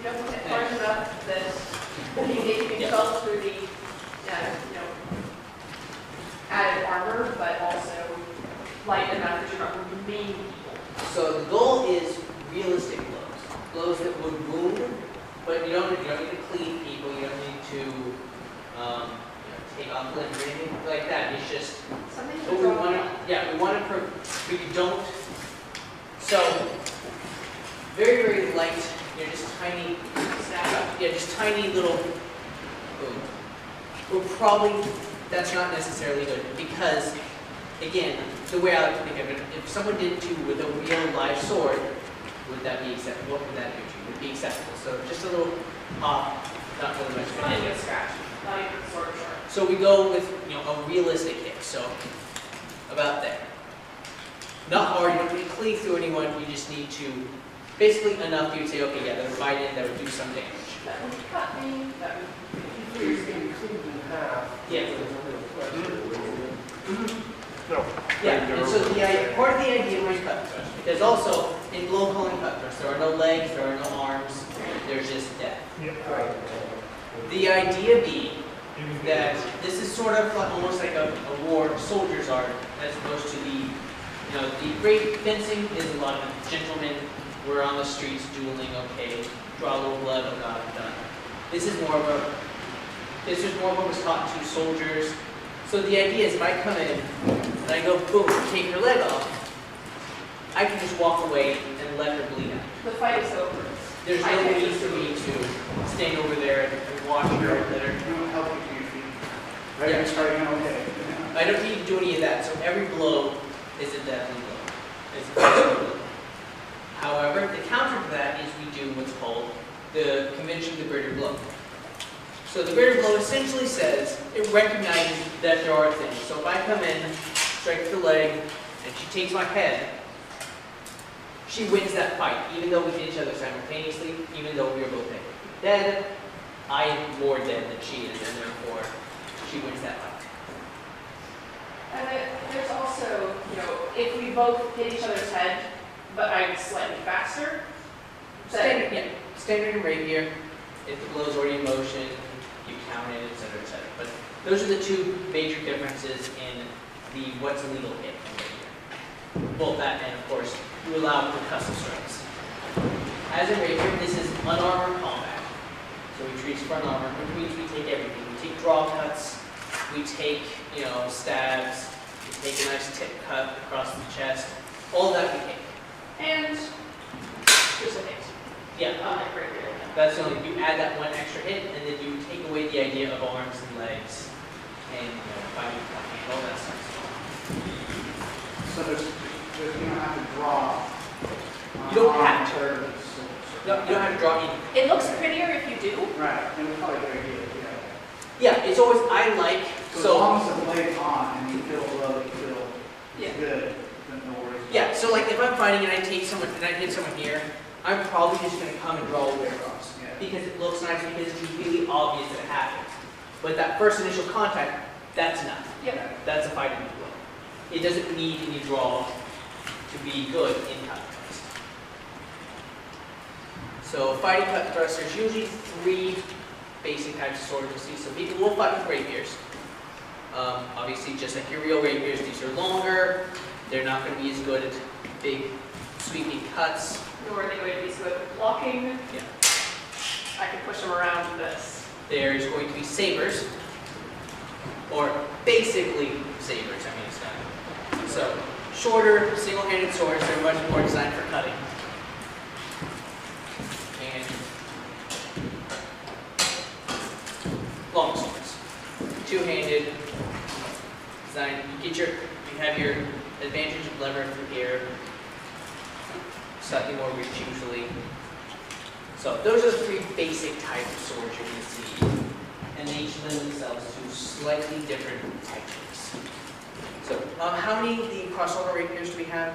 you know, hard enough that you can go through the, you know, added armor, but also light enough that you're not going to maim people. So the goal is realistic blows. Blows that would wound, but you don't need to clean people, you don't need to take off limbs or anything like that. It's just Something what we want to, we want to, we don't, so very, very light, just tiny, just tiny little boom. We're probably, that's not necessarily good because, again, the way I like to think of it, if someone did it to you with a real live sword, would that be acceptable? What would that do to you? Would be acceptable. So just a little pop, not really much. Not even a scratch, not even a sword sharp. So we go with a realistic hit. So about there. Not hard. You don't need to cleave through anyone. You just need to basically enough. You would say, okay, yeah, that would bite in. That would do some damage. That would cut me. That would. Yeah. No. Yeah, and so part of the idea was cut thrust, because also in blow calling cut thrust, there are no legs, there are no arms, there's just death. Right. The idea being that this is sort of like, almost like a war soldier's art, as opposed to the great fencing is a lot of gentlemen, we're on the streets dueling, okay, draw a little blood, oh god, I'm done. This is more of what was taught to soldiers. So the idea is if I come in and I go boom, take her leg off, I can just walk away and let her bleed out. The fight is over. There's no need for me to stand over there and watch her and let her. Help you to your feet. Right? You're starting out okay. I don't need to do any of that, so every blow is a deadly blow. It's a deadly blow. However, the counter to that is we do what's called the convention of the greater blow. So the greater blow essentially says, it recognizes that there are things. So if I come in, strike the leg, and she takes my head, she wins that fight, even though we hit each other simultaneously, even though we are both dead. I am more dead than she is, and therefore, she wins that fight. And there's also, if we both hit each other's head, but I'm slightly faster, Standard rapier, if the blow is already in motion, you count it, etc., etc. But those are the two major differences in the what's illegal hit and rapier. Both that and, of course, you allow percussive strikes. As a rapier, this is unarmored combat. So we treat front armor, which means we take everything. We take draw cuts, we take, stabs, we take a nice tip cut across the chest. All that we take. and just a hit. Yeah. Rapier. That's the only, you add that one extra hit, and then you take away the idea of arms and legs, and fighting, all that stuff. So you don't have to draw. You don't have to. No, you don't have to draw either. It looks prettier if you do. Right, and it's probably very good, Yeah, it's always, I like, As long as the blade's on and you feel low, you feel Yeah. good, then no worries. yeah, so like if I'm fighting and I take someone, and I hit someone here, I'm probably just going to come and draw all the way across. Yeah. Because it looks nice, because it's really obvious that it happened. But that first initial contact, that's enough. Yep. That's a fighting blow. It doesn't need any draw to be good in cut thrust. So fighting cut thrust, there's usually three basic types of swords you'll see. So people will fight with rapiers. Obviously, just like your real rapiers, these are longer. They're not going to be as good at big, sweeping cuts. Nor are they going to be so good at blocking. Yeah. I can push them around with this. There's going to be sabers, or basically sabers. I mean, it's not. So shorter, single-handed swords. They're much more designed for cutting. And long swords, two-handed. Designed. You have your advantage of lever through here. Slightly more reach usually. So those are the three basic types of swords you're going to see, and they each lend themselves to slightly different techniques. So how many of the crossover rapiers do we have?